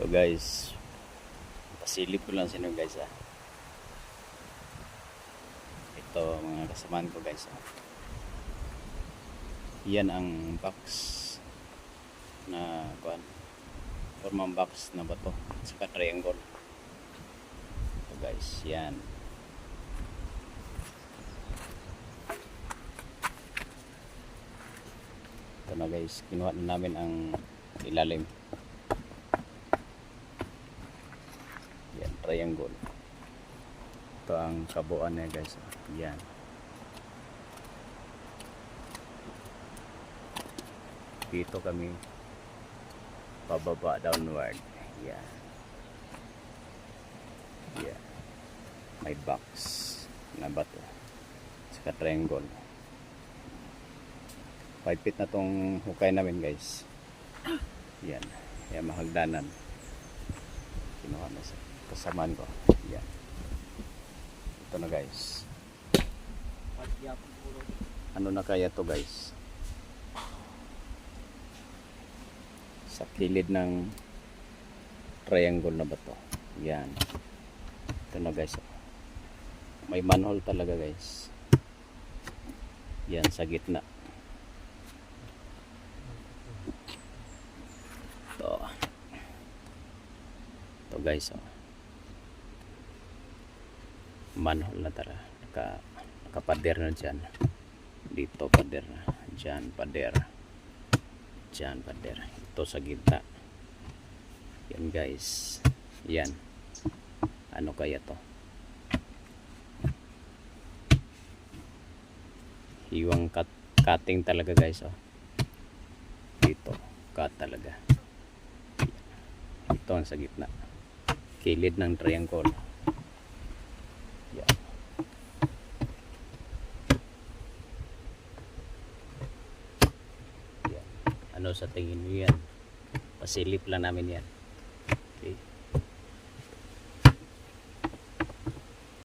So guys, pasilip ko lang sa inyo guys Ito mga kasamaan ko guys Yan ang box na formang box na bato saka triangle. So guys, yan. Ito na guys, kinuha na namin ang ilalim. Yan, triangle. Ito ang kabuuan niya guys. Yan. Dito kami pababa, downward. Yan. Yan. May box na bato. Saka triangle. 5 feet na tong hukay namin guys. Yan. Yan mahagdanan. Kinuha na sa kasamaan ko. Yan. Ito na guys. Ano na kaya to guys? Sa kilid ng triangle na bato. Yan. Ito na guys. May manhole talaga guys. Yan sa gitna. Ito guys manhole na tara. Nakapader na dyan. Dito pader na. Dyan pader. Dyan pader. Ito sa gitna. Yan guys. Yan. Ano kaya to? Hiwang cutting talaga guys Dito cut talaga. Ito ang sa gitna. Kilid ng triangle. Yan. Yan. Ano sa tingin mo yan? Pasilip lang namin yan.